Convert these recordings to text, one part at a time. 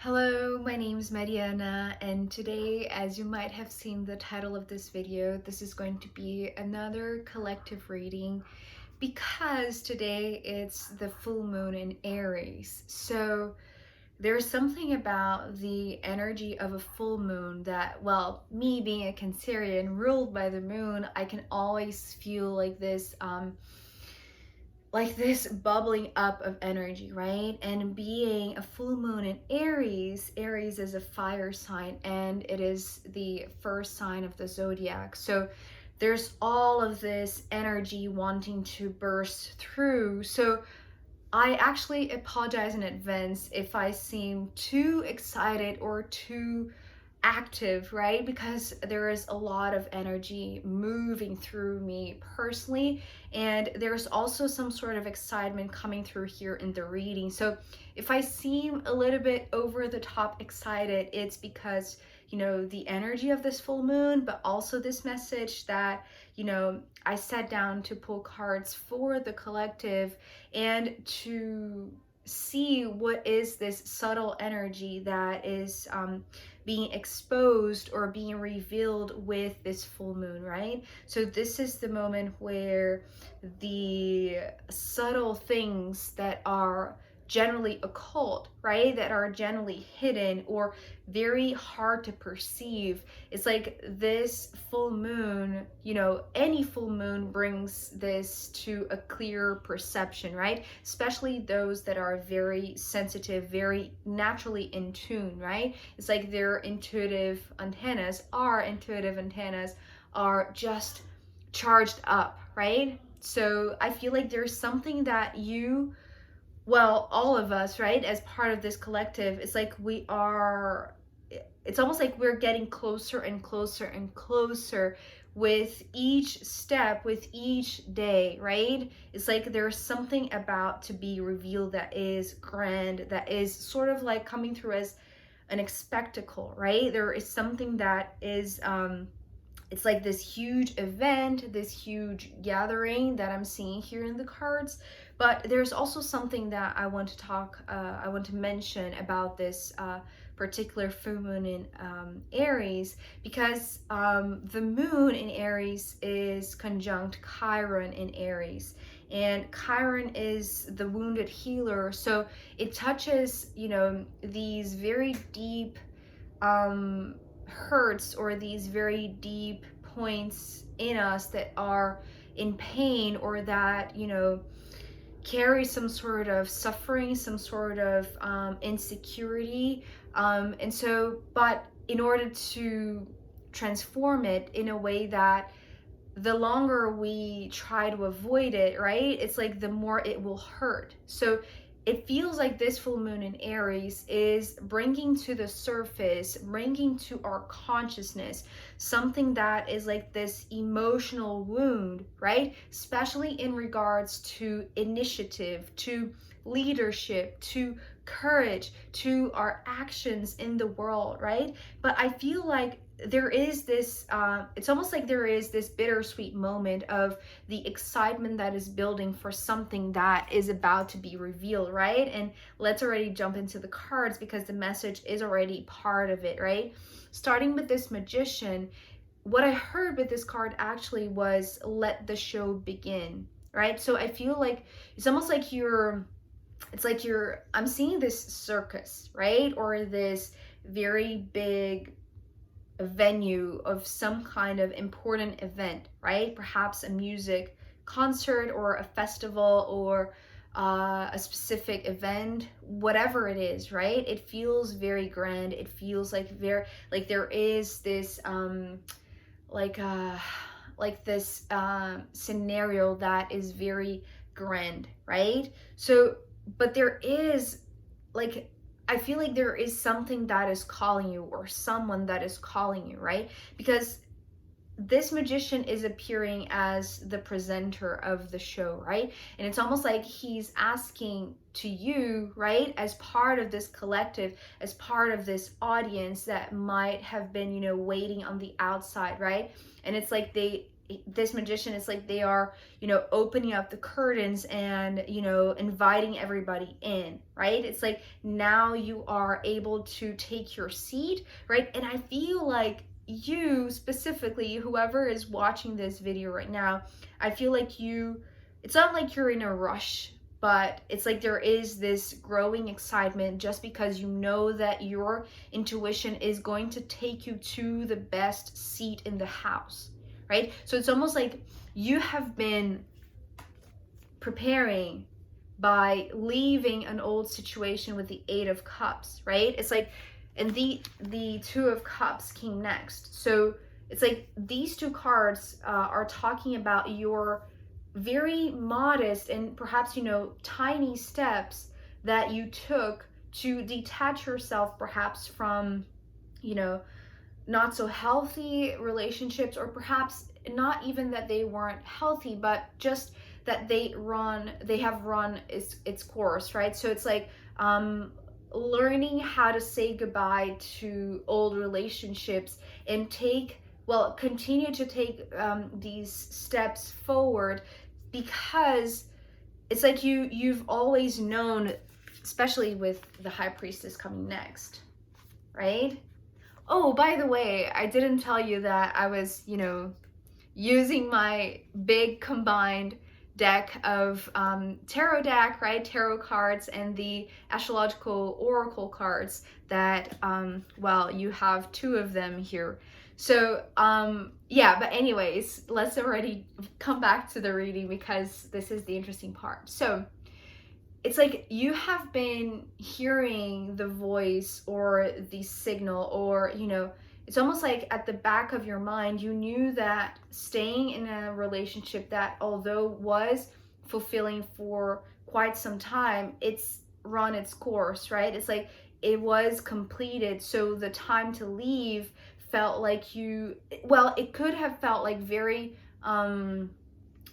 Hello, my name is Mariana, and today, as you might have seen the title of this video, this is going to be another collective reading because today it's the full moon in Aries. So there's something about the energy of a full moon that, well, me being a Cancerian ruled by the moon, I can always feel like this bubbling up of energy, right? And being a full moon in Aries, Aries is a fire sign and it is the first sign of the zodiac. So there's all of this energy wanting to burst through. So I actually apologize in advance if I seem too excited or too active, right? Because there is a lot of energy moving through me personally, and there's also some sort of excitement coming through here in the reading. So if I seem a little bit over the top excited, it's because the energy of this full moon, but also this message that I sat down to pull cards for the collective and to see what is this subtle energy that is being exposed or being revealed with this full moon, right? So this is the moment where the subtle things that are generally occult, right, that are generally hidden or very hard to perceive, it's like this full moon, any full moon brings this to a clear perception, right? Especially those that are very sensitive, very naturally in tune, right? It's like their intuitive antennas are just charged up, right? So I feel like there's something that all of us, right, as part of this collective, it's almost like we're getting closer and closer and closer with each step, with each day, right? It's like there's something about to be revealed that is grand, that is sort of like coming through as an spectacle, right? There is something that is it's like this huge event, this huge gathering that I'm seeing here in the cards. But there's also something that I want to mention about this particular full moon in Aries, because the moon in Aries is conjunct Chiron in Aries. And Chiron is the wounded healer. So it touches, these very deep hurts or these very deep points in us that are in pain or that carry some sort of suffering, some sort of insecurity, but in order to transform it in a way that the longer we try to avoid it, right, it's like the more it will hurt. So it feels like this full moon in Aries is bringing to the surface, bringing to our consciousness something that is like this emotional wound, right? Especially in regards to initiative, to leadership, to courage, to our actions in the world, right? But I feel like there is this it's almost like there is this bittersweet moment of the excitement that is building for something that is about to be revealed, right? And let's already jump into the cards because the message is already part of it, right? Starting with this Magician, what I heard with this card actually was let the show begin, right? So I feel like it's almost like I'm seeing this circus, right? Or this very big a venue of some kind of important event, right? Perhaps a music concert or a festival or a specific event, whatever it is, right? It feels very grand. It feels like there is this like uh scenario that is very grand, right? So, but there is like I feel like there is something that is calling you or someone that is calling you, right? Because this Magician is appearing as the presenter of the show, right? And it's almost like he's asking to you, right, as part of this collective, as part of this audience that might have been, waiting on the outside, right? And it's like this magician is like they are, opening up the curtains and, inviting everybody in, right? It's like now you are able to take your seat, right? And I feel like you specifically, whoever is watching this video right now, I feel like it's not like you're in a rush, but it's like there is this growing excitement just because you know that your intuition is going to take you to the best seat in the house, right? So it's almost like you have been preparing by leaving an old situation with the Eight of Cups, right? It's like, and the Two of Cups came next. So it's like these two cards are talking about your very modest and perhaps, tiny steps that you took to detach yourself perhaps from, not so healthy relationships, or perhaps not even that they weren't healthy, but just that they have run its course, right? So it's like learning how to say goodbye to old relationships and continue to take these steps forward, because it's like you've always known, especially with the High Priestess coming next, right? Oh, by the way, I didn't tell you that I was, using my big combined deck of tarot deck, right? Tarot cards and the Astrological Oracle cards that, you have two of them here. So, yeah, but anyways, let's already come back to the reading because this is the interesting part. So, it's like you have been hearing the voice or the signal, or, it's almost like at the back of your mind, you knew that staying in a relationship that, although was fulfilling for quite some time, it's run its course, right? It's like it was completed. So the time to leave felt like it could have felt like very,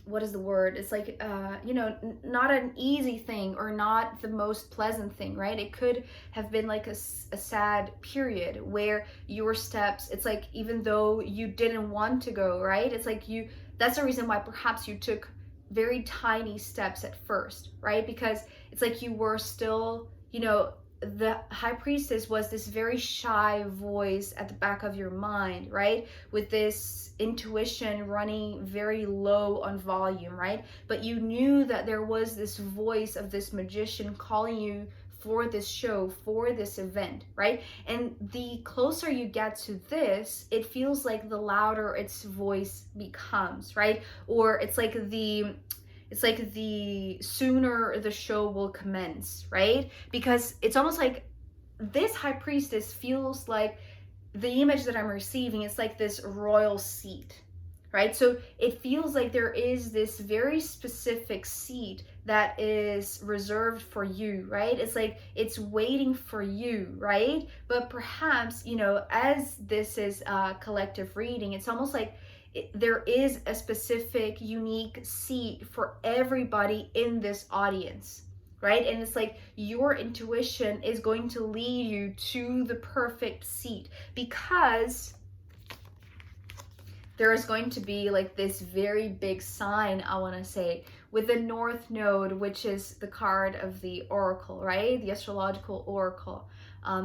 what is the word? It's like, not an easy thing or not the most pleasant thing, right? It could have been like a sad period where your steps, it's like, even though you didn't want to go, right? It's like that's the reason why perhaps you took very tiny steps at first, right? Because it's like you were still, the High Priestess was this very shy voice at the back of your mind, right? With this intuition running very low on volume, right? But you knew that there was this voice of this magician calling you for this show, for this event, right? And the closer you get to this, it feels like the louder its voice becomes, right? Or it's like the sooner the show will commence, right? Because it's almost like this High Priestess feels like the image that I'm receiving is like this royal seat, right? So it feels like there is this very specific seat that is reserved for you, right? It's like it's waiting for you, right? But perhaps, as this is a collective reading, it's almost like there is a specific unique seat for everybody in this audience, right? And it's like your intuition is going to lead you to the perfect seat, because there is going to be like this very big sign, I want to say, with the North Node, which is the card of the Oracle, right? The Astrological Oracle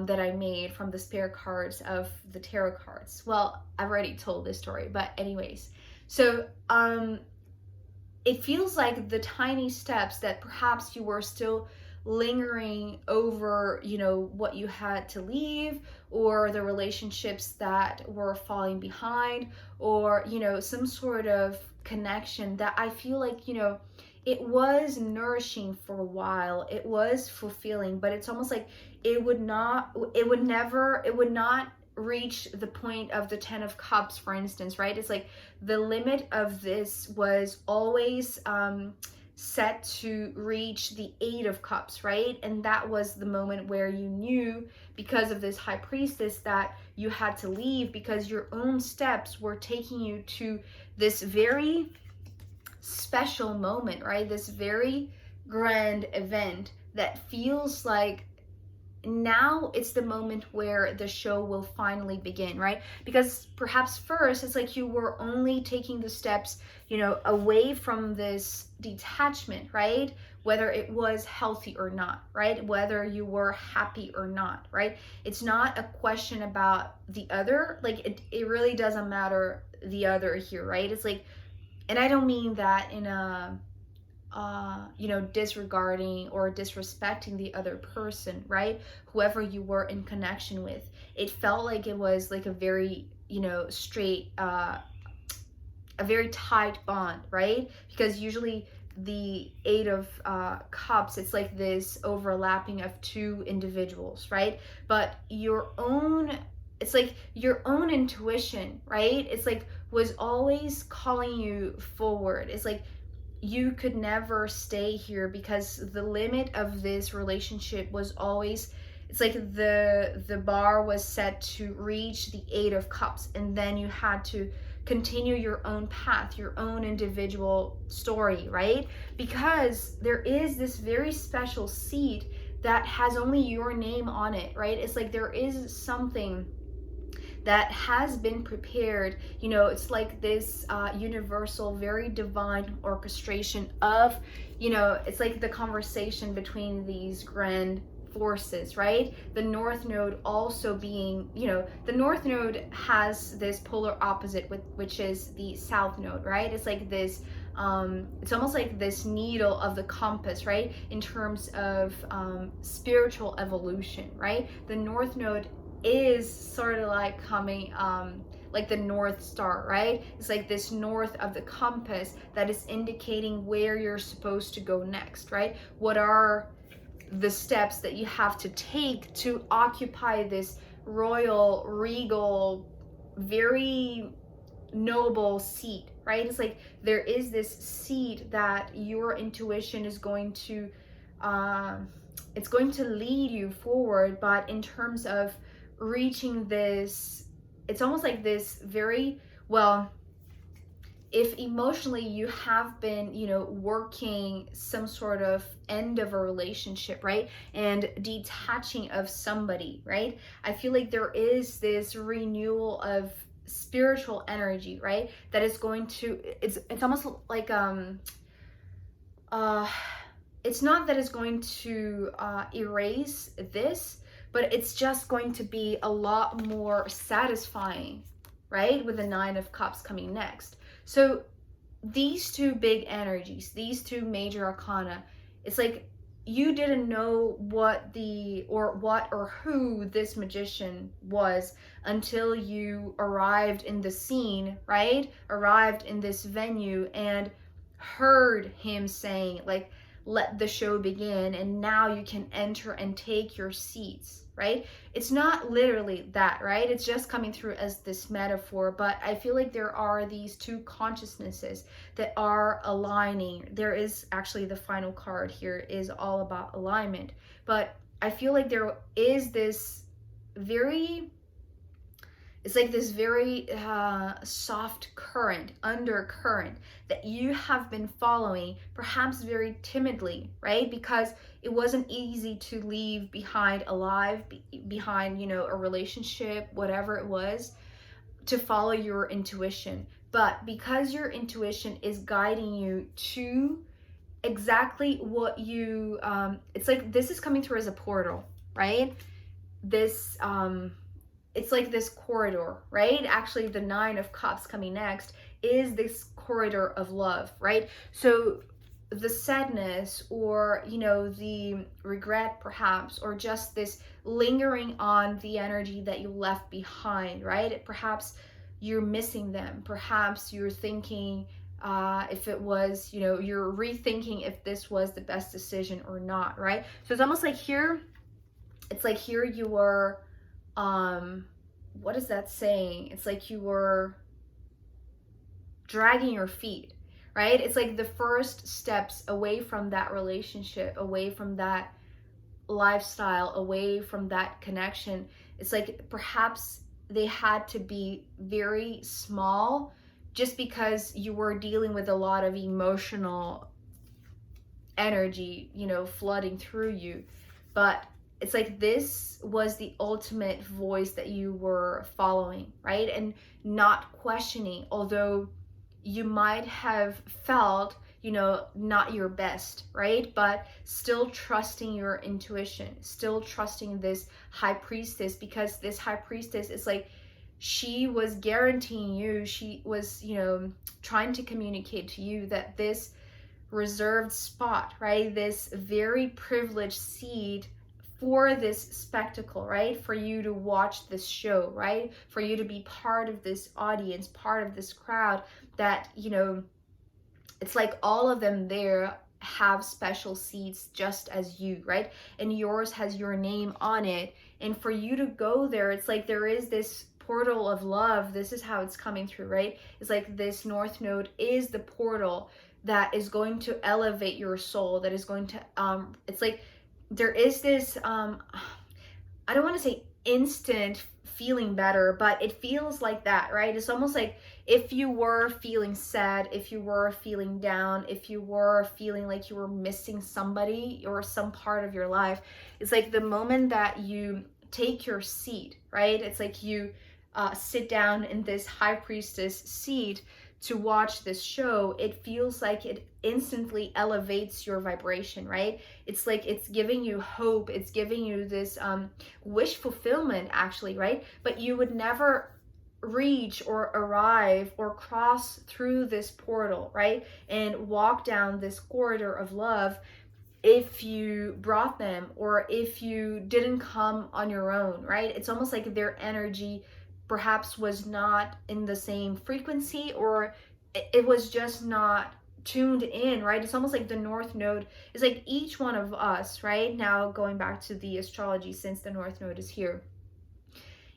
that I made from the spare cards of the tarot cards. Well, I've already told this story, but anyways. So it feels like the tiny steps that perhaps you were still lingering over, what you had to leave, or the relationships that were falling behind, or, some sort of connection that I feel like, it was nourishing for a while, it was fulfilling, but it's almost like it would not reach the point of the Ten of Cups, for instance, right? It's like the limit of this was always set to reach the Eight of Cups, right? And that was the moment where you knew, because of this High Priestess, that you had to leave, because your own steps were taking you to this very special moment, right? This very grand event that feels like now it's the moment where the show will finally begin, right? Because perhaps first it's like you were only taking the steps, you know, away from this detachment, right? Whether it was healthy or not, right? Whether you were happy or not, right? It's not a question about the other. Like it really doesn't matter the other here, right? It's like, and I don't mean that in a you know, disregarding or disrespecting the other person, right? Whoever you were in connection with. It felt like it was like a very, you know, straight, a very tight bond, right? Because usually the Eight of Cups, it's like this overlapping of two individuals, right? But your own, it's like your own intuition, right? It's like was always calling you forward. It's like you could never stay here because the limit of this relationship was always, it's like the bar was set to reach the Eight of Cups, and then you had to continue your own path, your own individual story, right? Because there is this very special seed that has only your name on it, right? It's like there is something that has been prepared. You know, it's like this universal, very divine orchestration of, you know, it's like the conversation between these grand forces, right? The North Node also being, you know, the North Node has this polar opposite, which is the South Node, right? It's like this, it's almost like this needle of the compass, right? In terms of spiritual evolution, right? The North Node is sort of like coming like the North Star, right? It's like this north of the compass that is indicating where you're supposed to go next, right? What are the steps that you have to take to occupy this royal, regal, very noble seat, right? It's like there is this seat that your intuition is going to it's going to lead you forward, but in terms of reaching this, it's almost like this very, well, if emotionally you have been, you know, working some sort of end of a relationship, right, and detaching of somebody, right, I feel like there is this renewal of spiritual energy, right, that is going to, it's almost like it's not that it's going to erase this, but it's just going to be a lot more satisfying, right, with the Nine of Cups coming next. So these two big energies, these two major arcana, it's like you didn't know what or who this magician was until you arrived in the scene, right? Arrived in this venue and heard him saying, like, let the show begin, and now you can enter and take your seats, right? It's not literally that, right? It's just coming through as this metaphor, but I feel like there are these two consciousnesses that are aligning. There is actually, the final card here is all about alignment, but I feel like there is this very, it's like this very soft current, undercurrent that you have been following, perhaps very timidly, right? Because it wasn't easy to leave behind alive, behind, you know, a relationship, whatever it was, to follow your intuition. But because your intuition is guiding you to exactly what you, it's like this is coming through as a portal, right? This, it's like this corridor, right? Actually, the Nine of Cups coming next is this corridor of love, right? So the sadness, or, you know, the regret perhaps, or just this lingering on the energy that you left behind, right? Perhaps you're missing them. Perhaps you're thinking if it was, you know, you're rethinking if this was the best decision or not, right? So it's almost like here, it's like here you were, what is that saying? It's like you were dragging your feet, right? It's like the first steps away from that relationship, away from that lifestyle, away from that connection. It's like perhaps they had to be very small just because you were dealing with a lot of emotional energy, you know, flooding through you. But it's like this was the ultimate voice that you were following, right? And not questioning, although you might have felt, you know, not your best, right? But still trusting your intuition, still trusting this high priestess, because this high priestess is like, she was guaranteeing you, she was, you know, trying to communicate to you that this reserved spot, right? This very privileged seat for this spectacle, right? For you to watch this show, right? For you to be part of this audience, part of this crowd that, you know, it's like all of them there have special seats just as you, right? And yours has your name on it. And for you to go there, it's like there is this portal of love. This is how it's coming through, right? It's like this North Node is the portal that is going to elevate your soul, that is going to it's like there is this I don't want to say instant feeling better, but it feels like that, right? It's almost like if you were feeling sad, if you were feeling down, if you were feeling like you were missing somebody or some part of your life, it's like the moment that you take your seat, right? It's like you sit down in this high priestess seat to watch this show, it feels like it instantly elevates your vibration, right? It's like it's giving you hope, it's giving you this wish fulfillment, actually, right? But you would never reach or arrive or cross through this portal, right? And walk down this corridor of love if you brought them or if you didn't come on your own, right? It's almost like their energy perhaps was not in the same frequency, or it was just not tuned in, right? It's almost like the North Node is like each one of us, right? Now going back to the astrology, since the North Node is here,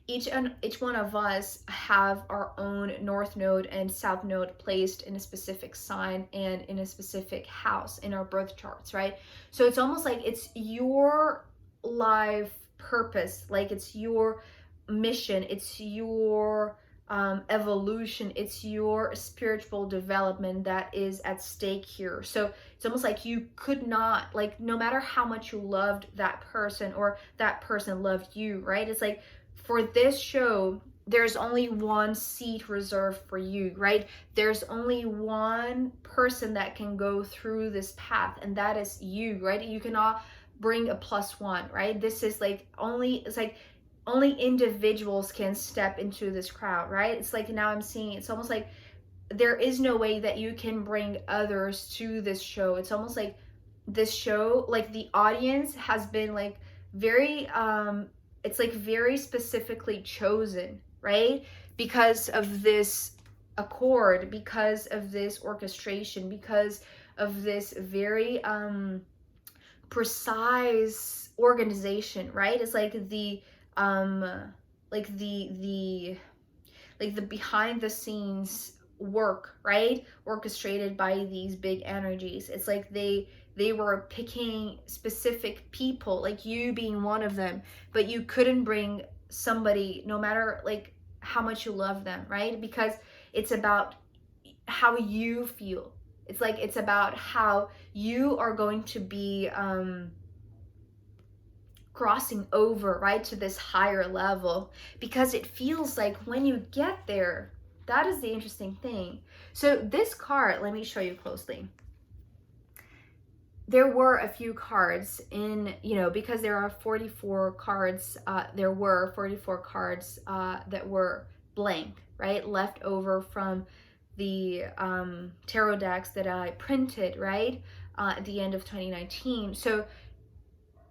each one of us have our own North Node and South Node placed in a specific sign and in a specific house in our birth charts, right? So it's almost like it's your life purpose, like it's your mission, it's your evolution, it's your spiritual development that is at stake here. So it's almost like you could not, like, no matter how much you loved that person or that person loved you, right? It's like for this show, there's only one seat reserved for you, right? There's only one person that can go through this path, and that is you, right? You cannot bring a +1, right? This is like it's like only individuals can step into this crowd, right? It's like now I'm seeing it's almost like there is no way that you can bring others to this show. It's almost like this show, like the audience has been like very it's like very specifically chosen, right? Because of this accord, because of this orchestration, because of this very precise organization, right? It's like the like the behind the scenes work, right? Orchestrated by these big energies. It's like they were picking specific people, like you being one of them, but you couldn't bring somebody no matter like how much you love them, right? Because it's about how you feel. It's like it's about how you are going to be crossing over, right, to this higher level, because it feels like when you get there, that is the interesting thing. So this card, let me show you closely. There were a few cards in, you know, because there are 44 cards, there were 44 cards that were blank, right, left over from the tarot decks that I printed, right, at the end of 2019. So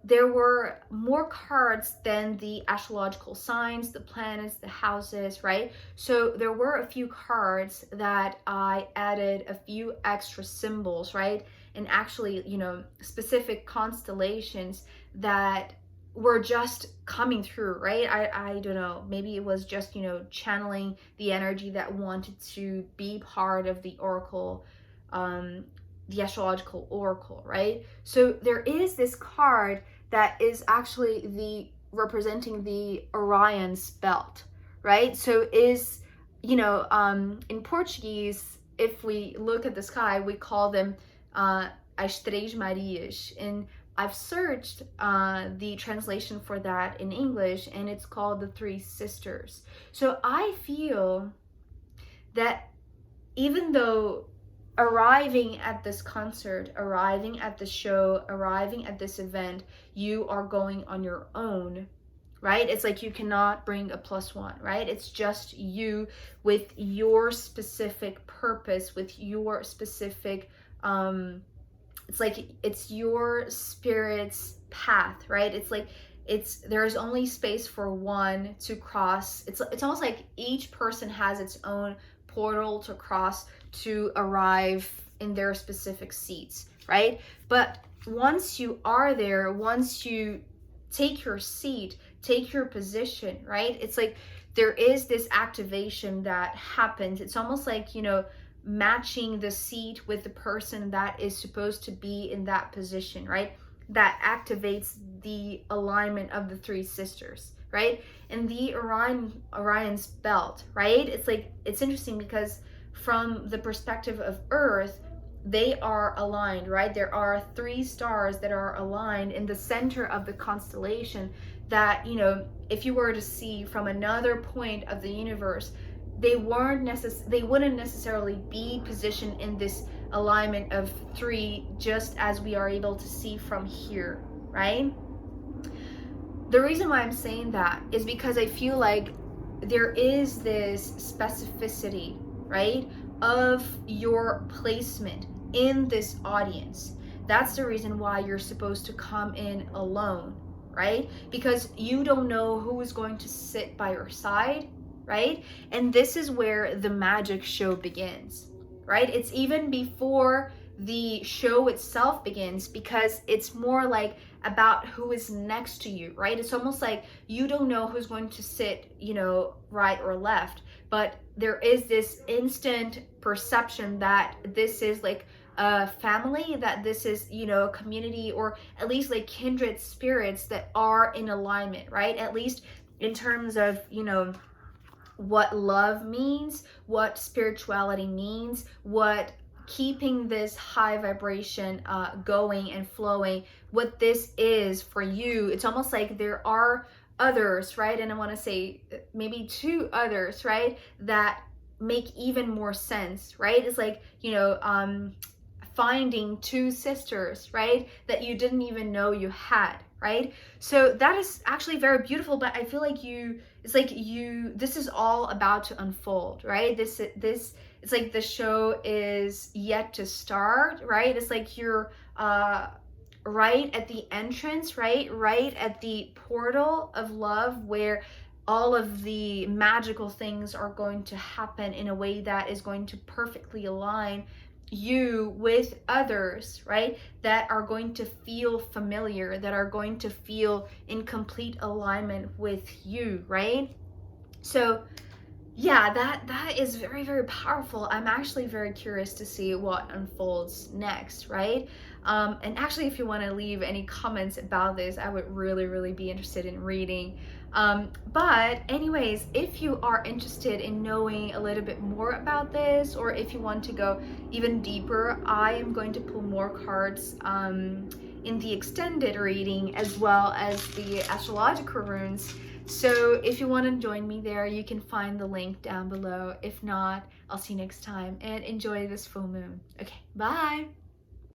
there were more cards than the astrological signs, the planets, the houses, right? So there were a few cards that I added a few extra symbols, right? And actually, you know, specific constellations that were just coming through, right? I don't know, maybe it was just, you know, channeling the energy that wanted to be part of the oracle, the astrological oracle, right? So there is this card that is actually the representing the Orion's belt, right? So is, you know, in Portuguese, if we look at the sky, we call them as Três Marias. In I've searched the translation for that in English, and it's called The Three Sisters. So I feel that even though arriving at this concert, arriving at the show, arriving at this event, you are going on your own, right? It's like you cannot bring a plus one, right? It's just you with your specific purpose, with your specific, it's like it's your spirit's path, right? It's like there's only space for one to cross. It's almost like each person has its own portal to cross to arrive in their specific seats, right? But once you are there, once you take your seat, take your position, right? It's like there is this activation that happens. It's almost like, you know, matching the seat with the person that is supposed to be in that position, right? That activates the alignment of the three sisters, right? And the Orion's belt, right? It's like, it's interesting because from the perspective of Earth, they are aligned, right? There are three stars that are aligned in the center of the constellation that, you know, if you were to see from another point of the universe, they wouldn't necessarily be positioned in this alignment of three, just as we are able to see from here, right? The reason why I'm saying that is because I feel like there is this specificity, right, of your placement in this audience. That's the reason why you're supposed to come in alone, right? Because you don't know who is going to sit by your side, right? And this is where the magic show begins, right? It's even before the show itself begins, because it's more like about who is next to you, right? It's almost like you don't know who's going to sit, you know, right or left, but there is this instant perception that this is like a family, that this is, you know, a community, or at least like kindred spirits that are in alignment, right? At least in terms of, you know, what love means, what spirituality means, what keeping this high vibration going and flowing, what this is for you. It's almost like there are others, right? And I want to say maybe two others, right, that make even more sense, right? It's like, you know, finding two sisters, right, that you didn't even know you had, right? So that is actually very beautiful, but I feel like this is all about to unfold, right? This it's like the show is yet to start, right? It's like you're right at the entrance, right at the portal of love, where all of the magical things are going to happen in a way that is going to perfectly align you with others, right? That are going to feel familiar, that are going to feel in complete alignment with you, right? So yeah, that is very, very powerful. I'm actually very curious to see what unfolds next, right? And actually, if you want to leave any comments about this, I would really, really be interested in reading. But anyways, if you are interested in knowing a little bit more about this, or if you want to go even deeper, I am going to pull more cards in the extended reading, as well as the astrological runes. So if you want to join me there, you can find the link down below. If not, I'll see you next time, and enjoy this full moon. Okay, bye.